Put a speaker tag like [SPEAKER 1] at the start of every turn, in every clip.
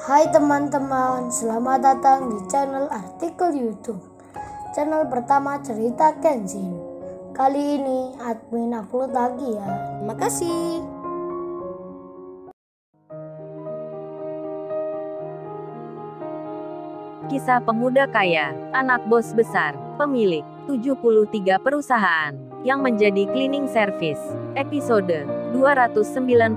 [SPEAKER 1] Hai teman-teman, selamat datang di channel artikel YouTube. Channel pertama cerita Kenshin. Kali ini admin upload lagi ya.
[SPEAKER 2] Terima kasih.
[SPEAKER 3] Kisah pemuda kaya, anak bos besar, pemilik 73 perusahaan, yang menjadi cleaning service. Episode 291.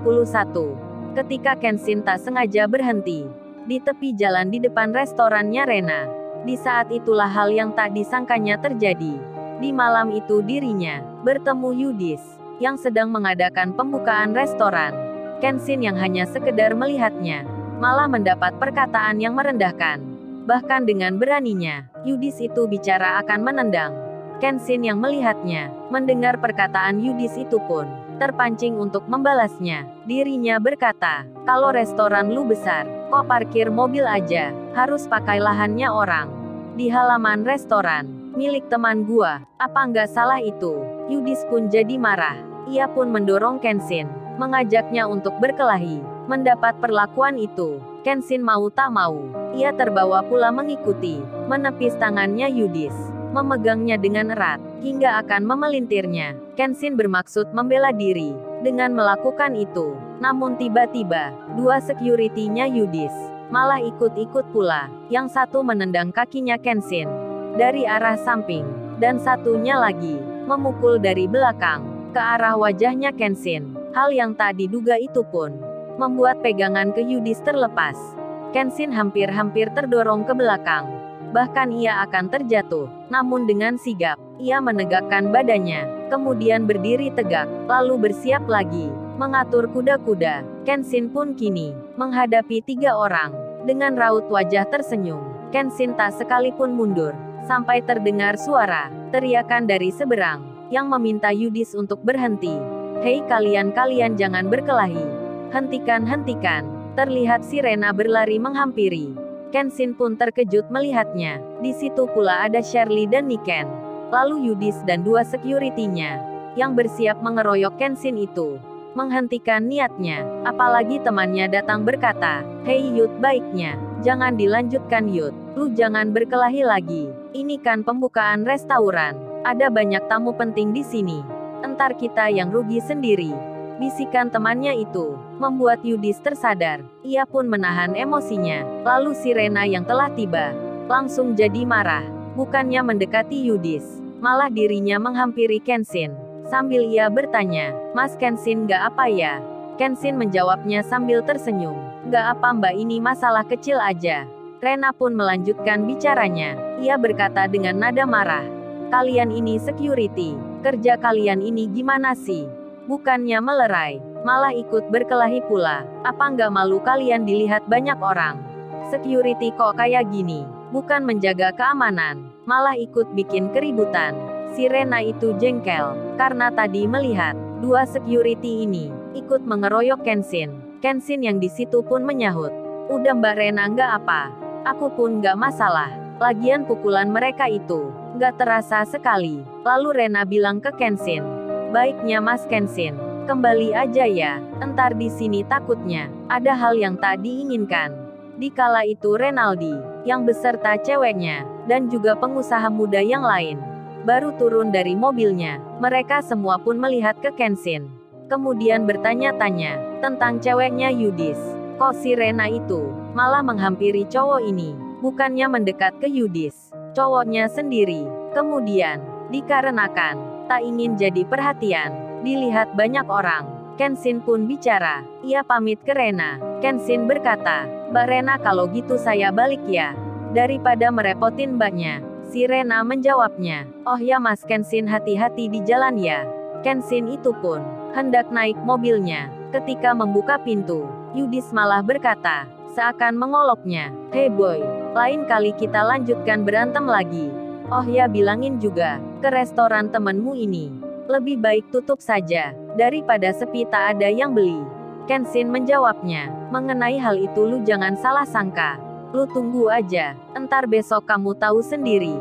[SPEAKER 3] Ketika Kenshin tak sengaja berhenti di tepi jalan di depan restorannya Rena. Di saat itulah hal yang tak disangkanya terjadi. Di malam itu dirinya bertemu Yudis, yang sedang mengadakan pembukaan restoran. Kenshin yang hanya sekedar melihatnya, malah mendapat perkataan yang merendahkan. Bahkan dengan beraninya, Yudis itu bicara akan menendang. Kenshin yang melihatnya, mendengar perkataan Yudis itu pun terpancing untuk membalasnya. Dirinya berkata, kalau restoran lu besar, kok parkir mobil aja, harus pakai lahannya orang. Di halaman restoran, milik teman gua, apa nggak salah itu? Yudis pun jadi marah. Ia pun mendorong Kenshin, mengajaknya untuk berkelahi. Mendapat perlakuan itu, Kenshin mau tak mau, ia terbawa pula mengikuti, menepis tangannya Yudis, memegangnya dengan erat, hingga akan memelintirnya. Kenshin bermaksud membela diri dengan melakukan itu. Namun tiba-tiba, dua security-nya Yudis malah ikut-ikut pula. Yang satu menendang kakinya Kenshin dari arah samping, dan satunya lagi memukul dari belakang ke arah wajahnya Kenshin. Hal yang tak diduga itu pun membuat pegangan ke Yudis terlepas. Kenshin hampir-hampir terdorong ke belakang. Bahkan ia akan terjatuh. Namun dengan sigap, ia menegakkan badannya, kemudian berdiri tegak, lalu bersiap lagi mengatur kuda-kuda. Kenshin pun kini menghadapi 3 orang. Dengan raut wajah tersenyum, Kenshin tak sekalipun mundur, sampai terdengar suara teriakan dari seberang, yang meminta Yudis untuk berhenti. Hei kalian jangan berkelahi. Hentikan. Terlihat si Rena berlari menghampiri. Kenshin pun terkejut melihatnya. Di situ pula ada Shirley dan Niken. Lalu Yudis dan 2 security-nya, yang bersiap mengeroyok Kenshin itu, menghentikan niatnya. Apalagi temannya datang berkata, hei Yud, baiknya jangan dilanjutkan Yud. Lu jangan berkelahi lagi. Ini kan pembukaan restoran. Ada banyak tamu penting di sini. Entar kita yang rugi sendiri. Bisikan temannya itu membuat Yudis tersadar. Ia pun menahan emosinya. Lalu si Rena yang telah tiba langsung jadi marah. Bukannya mendekati Yudis, malah dirinya menghampiri Kenshin. Sambil ia bertanya, Mas Kenshin gak apa ya? Kenshin menjawabnya sambil tersenyum. Gak apa mbak, ini masalah kecil aja. Rena pun melanjutkan bicaranya. Ia berkata dengan nada marah. Kalian ini security. Kerja kalian ini gimana sih? Bukannya melerai, malah ikut berkelahi pula. Apa nggak malu kalian dilihat banyak orang? Security kok kayak gini? Bukan menjaga keamanan, malah ikut bikin keributan. Si Rena itu jengkel, karena tadi melihat 2 security ini ikut mengeroyok Kenshin. Kenshin yang di situ pun menyahut. Udah mbak Rena nggak apa. Aku pun nggak masalah. Lagian pukulan mereka itu nggak terasa sekali. Lalu Rena bilang ke Kenshin, baiknya Mas Kenshin, kembali aja ya. Entar di sini takutnya ada hal yang tak diinginkan. Dikala itu Renaldi, yang beserta ceweknya, dan juga pengusaha muda yang lain, baru turun dari mobilnya. Mereka semua pun melihat ke Kenshin. Kemudian bertanya-tanya tentang ceweknya Yudis. Kok si Rena itu malah menghampiri cowok ini? Bukannya mendekat ke Yudis, cowoknya sendiri. Kemudian, dikarenakan tak ingin jadi perhatian dilihat banyak orang, Kenshin pun bicara. Ia pamit ke Rena. Kenshin berkata, Mbak Rena kalau gitu saya balik ya. Daripada merepotin mbaknya. Si Rena menjawabnya, oh ya Mas Kenshin, hati-hati di jalan ya. Kenshin itu pun hendak naik mobilnya. Ketika membuka pintu, Yudis malah berkata, seakan mengoloknya, hey boy, lain kali kita lanjutkan berantem lagi. Oh ya, bilangin juga ke restoran temenmu ini, lebih baik tutup saja, daripada sepi tak ada yang beli. Kenshin menjawabnya, mengenai hal itu lu jangan salah sangka. Lu tunggu aja, entar besok kamu tahu sendiri.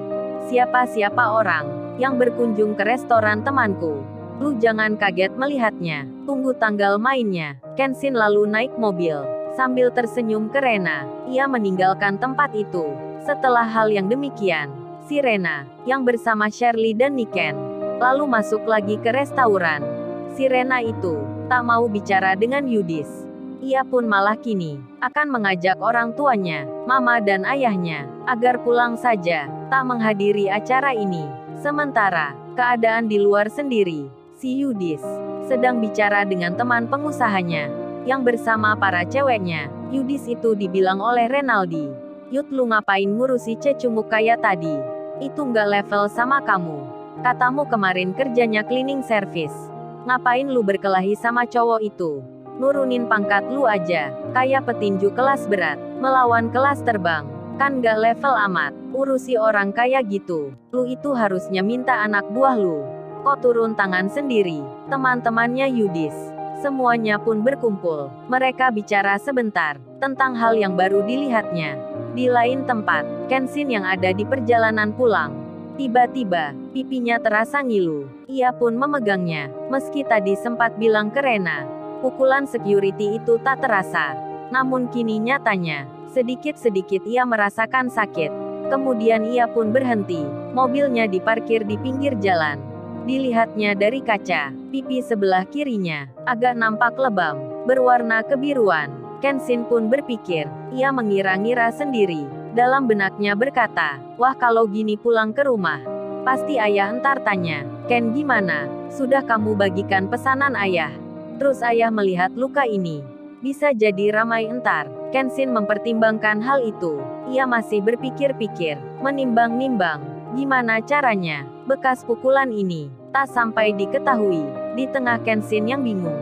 [SPEAKER 3] Siapa-siapa orang yang berkunjung ke restoran temanku. Lu jangan kaget melihatnya, tunggu tanggal mainnya. Kenshin lalu naik mobil. Sambil tersenyum ke Rena, ia meninggalkan tempat itu. Setelah hal yang demikian, si Rena, yang bersama Shirley dan Niken, lalu masuk lagi ke restoran. Si Rena itu tak mau bicara dengan Yudis. Ia pun malah kini akan mengajak orang tuanya, mama dan ayahnya, agar pulang saja, tak menghadiri acara ini. Sementara keadaan di luar sendiri, si Yudis sedang bicara dengan teman pengusahanya yang bersama para ceweknya. Yudis itu dibilang oleh Renaldi, "Yud, lu ngapain ngurusi cecunguk kayak tadi? Itu nggak level sama kamu. Katamu kemarin kerjanya cleaning service. Ngapain lu berkelahi sama cowok itu? Nurunin pangkat lu aja, kayak petinju kelas berat, melawan kelas terbang. Kan nggak level amat, urusi orang kayak gitu. Lu itu harusnya minta anak buah lu. Kok turun tangan sendiri?" Teman-temannya Yudis semuanya pun berkumpul. Mereka bicara sebentar tentang hal yang baru dilihatnya. Di lain tempat, Kenshin yang ada di perjalanan pulang, tiba-tiba pipinya terasa ngilu. Ia pun memegangnya. Meski tadi sempat bilang ke Rena, pukulan security itu tak terasa. Namun kini nyatanya, sedikit-sedikit ia merasakan sakit. Kemudian ia pun berhenti. Mobilnya diparkir di pinggir jalan. Dilihatnya dari kaca, pipi sebelah kirinya agak nampak lebam, berwarna kebiruan. Kenshin pun berpikir, ia mengira-ngira sendiri. Dalam benaknya berkata, "Wah, kalau gini pulang ke rumah, pasti ayah entar tanya, 'Ken gimana? Sudah kamu bagikan pesanan ayah?' Terus ayah melihat luka ini, bisa jadi ramai entar." Kenshin mempertimbangkan hal itu. Ia masih berpikir-pikir, menimbang-nimbang, gimana caranya bekas pukulan ini tak sampai diketahui. Di tengah Kenshin yang bingung,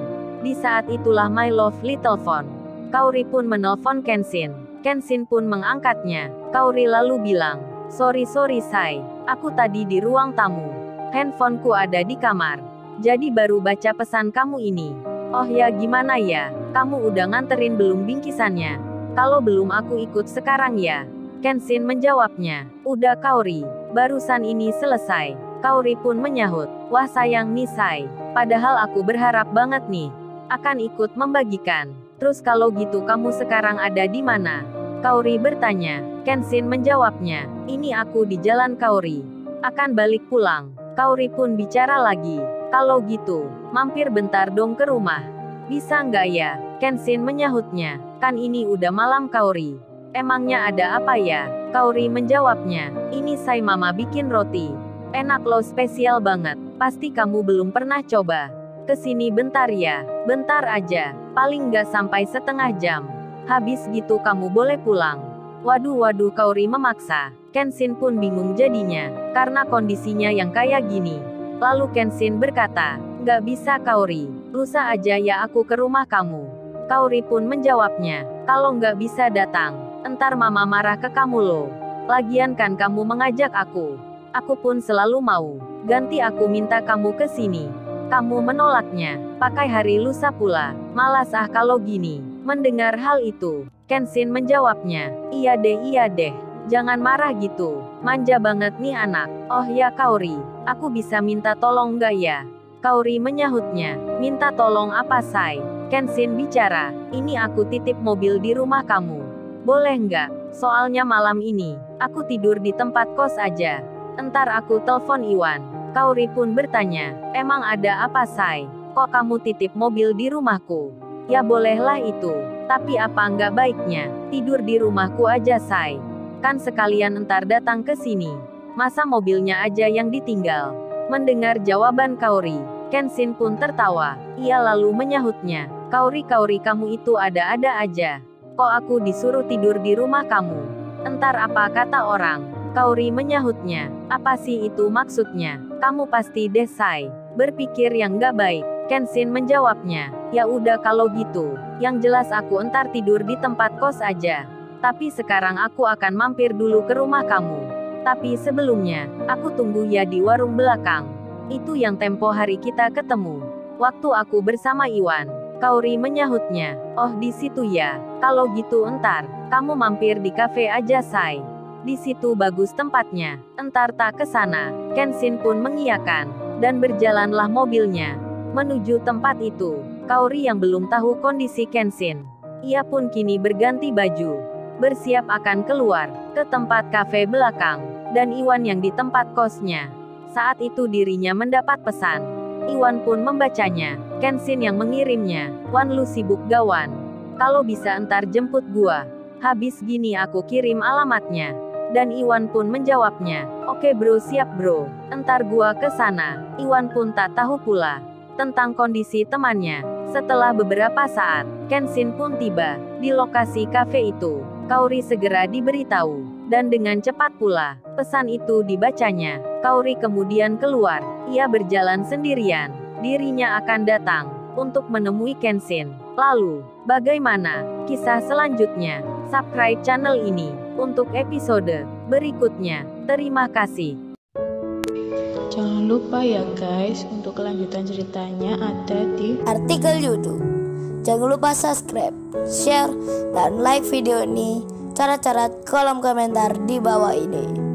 [SPEAKER 3] di saat itulah My Lovely telepon. Kaori pun menelpon Kenshin. Kenshin pun mengangkatnya. Kaori lalu bilang, sorry Sai, aku tadi di ruang tamu. Handphoneku ada di kamar. Jadi baru baca pesan kamu ini." "Oh ya, gimana ya? Kamu udah nganterin belum bingkisannya? Kalau belum aku ikut sekarang ya." Kenshin menjawabnya. "Udah Kaori, barusan ini selesai." Kaori pun menyahut, "Wah sayang nih Sai, padahal aku berharap banget nih akan ikut membagikan. Terus kalau gitu kamu sekarang ada di mana?" Kaori bertanya. Kenshin menjawabnya, "Ini aku di jalan Kaori. Akan balik pulang." Kaori pun bicara lagi, "Kalau gitu, mampir bentar dong ke rumah. Bisa nggak ya?" Kenshin menyahutnya, "Kan ini udah malam Kaori. Emangnya ada apa ya?" Kaori menjawabnya, "Ini Sai mama bikin roti. Enak loh, spesial banget. Pasti kamu belum pernah coba. Kesini bentar ya, bentar aja, paling nggak sampai setengah jam. Habis gitu kamu boleh pulang." Waduh, Kaori memaksa. Kenshin pun bingung jadinya, karena kondisinya yang kayak gini. Lalu Kenshin berkata, "Nggak bisa Kaori, lusa aja ya aku ke rumah kamu." Kaori pun menjawabnya, "Kalau nggak bisa datang, entar mama marah ke kamu loh. Lagian kan kamu mengajak aku. Aku pun selalu mau. Ganti aku minta kamu ke sini. Kamu menolaknya. Pakai hari lusa pula. Malas ah kalau gini." Mendengar hal itu, Kenshin menjawabnya, iya deh. Jangan marah gitu. Manja banget nih anak." "Oh ya Kaori, aku bisa minta tolong nggak ya?" Kaori menyahutnya. "Minta tolong apa Sai?" Kenshin bicara, "Ini aku titip mobil di rumah kamu. Boleh nggak? Soalnya malam ini, aku tidur di tempat kos aja. Entar aku telepon Iwan." Kaori pun bertanya, "Emang ada apa Sai? Kok kamu titip mobil di rumahku?" "Ya bolehlah itu. Tapi apa nggak baiknya tidur di rumahku aja Sai? Kan sekalian entar datang ke sini. Masa mobilnya aja yang ditinggal?" Mendengar jawaban Kaori, Kenshin pun tertawa. Ia lalu menyahutnya, Kaori kamu itu ada-ada aja. Kok aku disuruh tidur di rumah kamu? Entar apa kata orang?" Kaori menyahutnya, "Apa sih itu maksudnya? Kamu pasti deh Sai berpikir yang nggak baik." Kenshin menjawabnya, "Ya udah kalau gitu, yang jelas aku entar tidur di tempat kos aja. Tapi sekarang aku akan mampir dulu ke rumah kamu. Tapi sebelumnya, aku tunggu ya di warung belakang. Itu yang tempo hari kita ketemu. Waktu aku bersama Iwan." Kaori menyahutnya, "Oh di situ ya. Kalau gitu entar kamu mampir di kafe aja Sai. Di situ bagus tempatnya. Entar tak ke sana." Kenshin pun mengiyakan, dan berjalanlah mobilnya menuju tempat itu. Kaori yang belum tahu kondisi Kenshin Ia pun kini berganti baju, bersiap akan keluar ke tempat kafe belakang, dan Iwan yang di tempat kosnya. Saat itu dirinya mendapat pesan. Iwan pun membacanya. Kenshin yang mengirimnya. "Wan, lu sibuk gawan? Kalau bisa entar jemput gua. Habis gini aku kirim alamatnya." Dan Iwan pun menjawabnya, "Oke bro, siap bro. Entar gua ke sana." Iwan pun tak tahu pula tentang kondisi temannya. Setelah beberapa saat, Kenshin pun tiba di lokasi kafe itu. Kaori segera diberitahu, dan dengan cepat pula pesan itu dibacanya. Kaori kemudian keluar. Ia berjalan sendirian. Dirinya akan datang untuk menemui Kenshin. Lalu, bagaimana kisah selanjutnya? Subscribe channel ini untuk episode berikutnya. Terima kasih.
[SPEAKER 2] Jangan lupa ya guys, untuk kelanjutan ceritanya ada di
[SPEAKER 1] artikel YouTube. Jangan lupa subscribe, share, dan like video ini. Cara-cara kolom komentar di bawah ini.